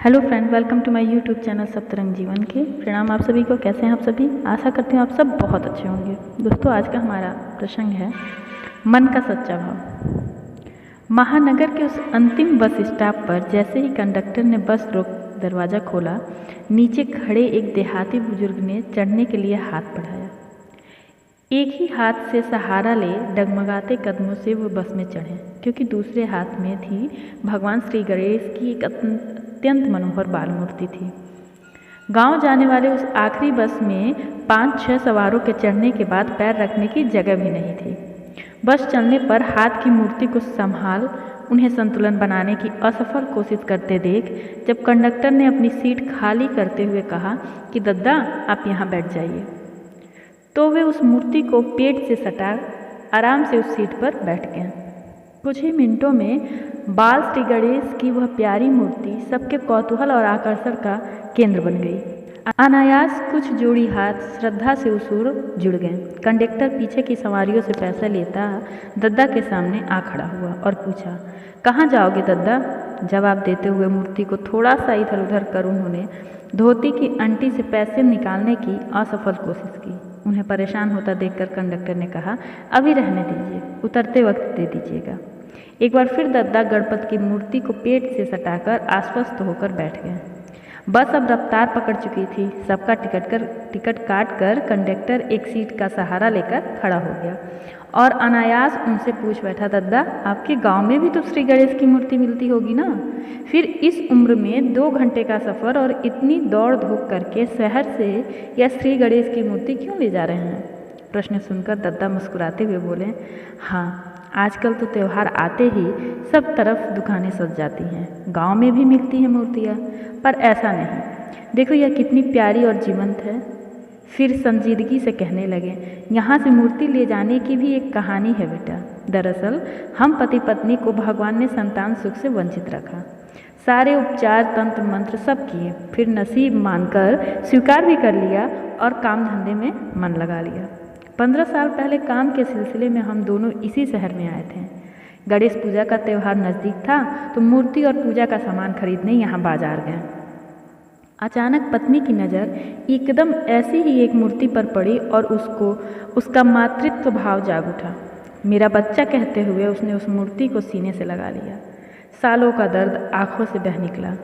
Hello friend, welcome to my YouTube channel Saptarang Jeevan के। प्रणाम आप सभी को। कैसे हैं आप सभी? आशा करती हूँ आप सब बहुत अच्छे होंगे। दोस्तों, आज का हमारा प्रसंग है मन का सच्चा भाव। महानगर के उस अंतिम बस स्टॉप पर जैसे ही कंडक्टर ने बस रोक दरवाज़ा खोला, नीचे खड़े एक देहाती बुजुर्ग ने चढ़ने के लिए हाथ बढ़ाया। एक ही हाथ से सहारा ले डगमगाते कदमों से वो बस में चढ़े, क्योंकि दूसरे हाथ में थी भगवान श्री गणेश की एक अत्यंत मनोहर बाल मूर्ति थी। गांव जाने वाले उस आखिरी बस में 5-6 सवारों के चढ़ने के बाद पैर रखने की जगह भी नहीं थी। बस चलने पर हाथ की मूर्ति को संभाल उन्हें संतुलन बनाने की असफल कोशिश करते देख जब कंडक्टर ने अपनी सीट खाली करते हुए कहा कि दद्दा आप यहाँ बैठ जाइए, तो वे उस मूर्ति को पेट से सटा आराम से उस सीट पर बैठ गए। कुछ ही मिनटों में बाल श्री गणेश की वह प्यारी मूर्ति सबके कौतूहल और आकर्षण का केंद्र बन गई। अनायास कुछ जोड़ी हाथ श्रद्धा से उस ओर जुड़ गए। कंडक्टर पीछे की सवारियों से पैसा लेता दद्दा के सामने आ खड़ा हुआ और पूछा, कहाँ जाओगे दद्दा? जवाब देते हुए मूर्ति को थोड़ा सा इधर उधर कर उन्होंने धोती की अंटी से पैसे निकालने की असफल कोशिश की। उन्हें परेशान होता देखकर कंडक्टर ने कहा, अभी रहने दीजिए, उतरते वक्त दे दीजिएगा। एक बार फिर दद्दा गणपत की मूर्ति को पेट से सटाकर आश्वस्त होकर बैठ गए। बस अब रफ्तार पकड़ चुकी थी। सबका टिकट काट कर कंडक्टर एक सीट का सहारा लेकर खड़ा हो गया और अनायास उनसे पूछ बैठा, दद्दा आपके गांव में भी तो श्री गणेश की मूर्ति मिलती होगी ना? फिर इस उम्र में 2 घंटे का सफ़र और इतनी दौड़ धूप करके शहर से यह श्री गणेश की मूर्ति क्यों ले जा रहे हैं? प्रश्न सुनकर दद्दा मुस्कुराते हुए बोले, हाँ, आजकल तो त्यौहार आते ही सब तरफ दुकानें सज जाती हैं। गांव में भी मिलती हैं मूर्तियाँ, पर ऐसा नहीं। देखो यह कितनी प्यारी और जीवंत है। फिर संजीदगी से कहने लगे, यहाँ से मूर्ति ले जाने की भी एक कहानी है बेटा। दरअसल हम पति पत्नी को भगवान ने संतान सुख से वंचित रखा। सारे उपचार तंत्र मंत्र सब किए, फिर नसीब मानकर स्वीकार भी कर लिया और काम धंधे में मन लगा लिया। 15 साल पहले काम के सिलसिले में हम दोनों इसी शहर में आए थे। गणेश पूजा का त्यौहार नज़दीक था तो मूर्ति और पूजा का सामान खरीदने यहाँ बाजार गए। अचानक पत्नी की नज़र एकदम ऐसी ही एक मूर्ति पर पड़ी और उसका मातृत्व भाव जाग उठा। मेरा बच्चा कहते हुए उसने उस मूर्ति को सीने से लगा लिया। सालों का दर्द आंखों से बह निकला।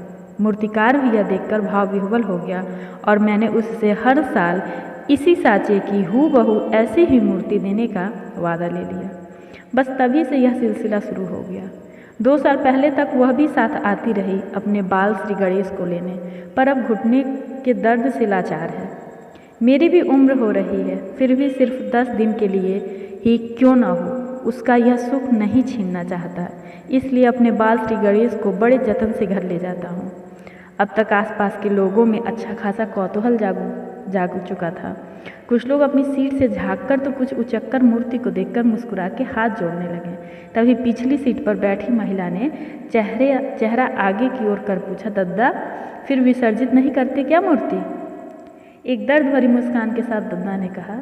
मूर्तिकार भी यह देखकर भाव विह्वल हो गया और मैंने उससे हर साल इसी साँचे की हूबहू ऐसी ही मूर्ति देने का वादा ले लिया। बस तभी से यह सिलसिला शुरू हो गया। 2 साल पहले तक वह भी साथ आती रही अपने बाल श्री गणेश को लेने, पर अब घुटने के दर्द से लाचार है। मेरी भी उम्र हो रही है, फिर भी सिर्फ 10 दिन के लिए ही क्यों ना हो उसका यह सुख नहीं छीनना चाहता, इसलिए अपने बाल श्री गणेश को बड़े जतन से घर ले जाता हूँ। अब तक आसपास के लोगों में अच्छा खासा कौतूहल जाग चुका था। कुछ लोग अपनी सीट से झांककर तो कुछ उचक्कर मूर्ति को देखकर मुस्कुरा के हाथ जोड़ने लगे। तभी पिछली सीट पर बैठी महिला ने चेहरा आगे की ओर कर पूछा, दद्दा फिर विसर्जित नहीं करते क्या मूर्ति? एक दर्द भरी मुस्कान के साथ दद्दा ने कहा,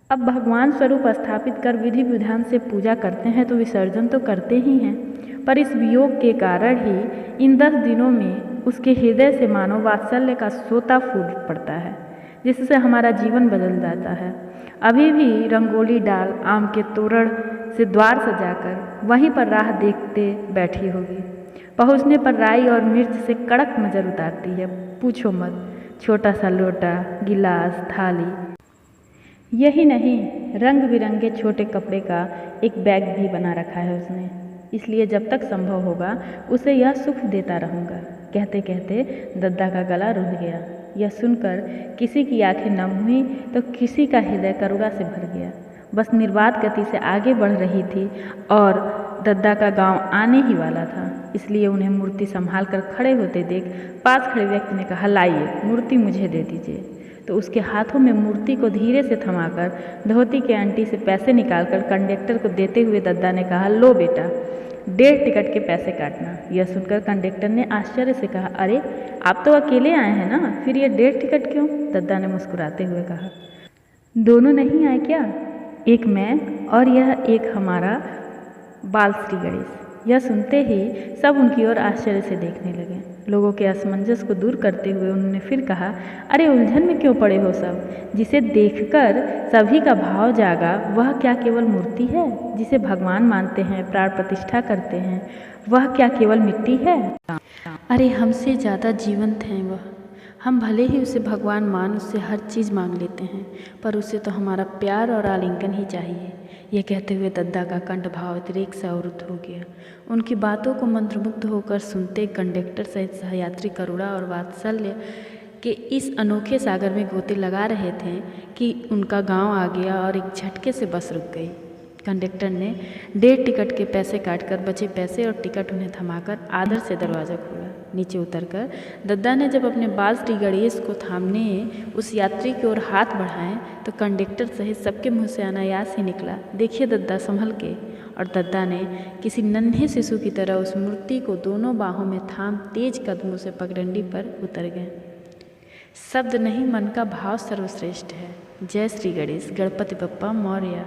अब भगवान स्वरूप स्थापित कर विधि विधान से पूजा करते हैं तो विसर्जन तो करते ही हैं, पर इस वियोग के कारण ही इन 10 दिनों में उसके हृदय से मानो वात्सल्य का सोता फूट पड़ता है, जिससे हमारा जीवन बदल जाता है। अभी भी रंगोली डाल आम के तोरण से द्वार सजाकर वहीं पर राह देखते बैठी होगी। पहुँचने पर राई और मिर्च से कड़क नजर उतारती है। पूछो मत, छोटा सा लोटा, गिलास, थाली, यही नहीं रंग बिरंगे छोटे कपड़े का एक बैग भी बना रखा है उसने। इसलिए जब तक संभव होगा उसे यह सुख देता रहूँगा। कहते कहते दद्दा का गला रुंध गया। यह सुनकर किसी की आंखें नम हुई तो किसी का हृदय करुणा से भर गया। बस निर्बाध गति से आगे बढ़ रही थी और दद्दा का गांव आने ही वाला था, इसलिए उन्हें मूर्ति संभाल कर खड़े होते देख पास खड़े व्यक्ति ने कहा, लाइए मूर्ति मुझे दे दीजिए। तो उसके हाथों में मूर्ति को धीरे से थमाकर धोती के अंटी से पैसे निकालकर कंडक्टर को देते हुए दद्दा ने कहा, लो बेटा 1.5 टिकट के पैसे काटना। यह सुनकर कंडक्टर ने आश्चर्य से कहा, अरे आप तो अकेले आए हैं ना, फिर ये 1.5 टिकट क्यों? दद्दा ने मुस्कुराते हुए कहा, दोनों नहीं आए क्या? एक मैं और यह एक हमारा बाल श्री गणेश। यह सुनते ही सब उनकी ओर आश्चर्य से देखने लगे। लोगों के असमंजस को दूर करते हुए उन्होंने फिर कहा, अरे उलझन में क्यों पड़े हो सब? जिसे देखकर सभी का भाव जागा वह क्या केवल मूर्ति है? जिसे भगवान मानते हैं, प्राण प्रतिष्ठा करते हैं, वह क्या केवल मिट्टी है? अरे हमसे ज़्यादा जीवंत हैं वह। हम भले ही उसे भगवान मान उससे हर चीज़ मांग लेते हैं, पर उसे तो हमारा प्यार और आलिंगन ही चाहिए। यह कहते हुए दद्दा का कंठ भाव अतिरेक से अवरुद्ध हो गया। उनकी बातों को मंत्रमुग्ध होकर सुनते कंडक्टर सहित सहयात्री करुणा और वात्सल्य के इस अनोखे सागर में गोते लगा रहे थे कि उनका गांव आ गया और एक झटके से बस रुक गई। कंडक्टर ने 1.5 टिकट के पैसे काटकर बचे पैसे और टिकट उन्हें थमाकर आदर से दरवाज़ा खोला। नीचे उतरकर दद्दा ने जब अपने बाल श्री गणेश को थामने उस यात्री की ओर हाथ बढ़ाए तो कंडक्टर सहित सबके मुंह से अनायास ही निकला, देखिए दद्दा संभल के। और दद्दा ने किसी नन्हे शिशु की तरह उस मूर्ति को दोनों बाहों में थाम तेज कदमों से पगडंडी पर उतर गए। शब्द नहीं, मन का भाव सर्वश्रेष्ठ है। जय श्री गणेश गणपति बप्पा मौर्य।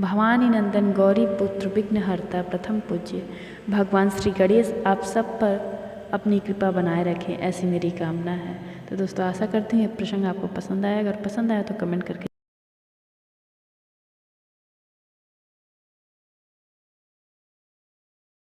भवानी नंदन गौरी पुत्र विघ्नहर्ता प्रथम पूज्य भगवान श्री गणेश आप सब पर अपनी कृपा बनाए रखें, ऐसी मेरी कामना है। तो दोस्तों आशा करती हूँ ये प्रसंग आपको पसंद आया। अगर पसंद आया तो कमेंट करके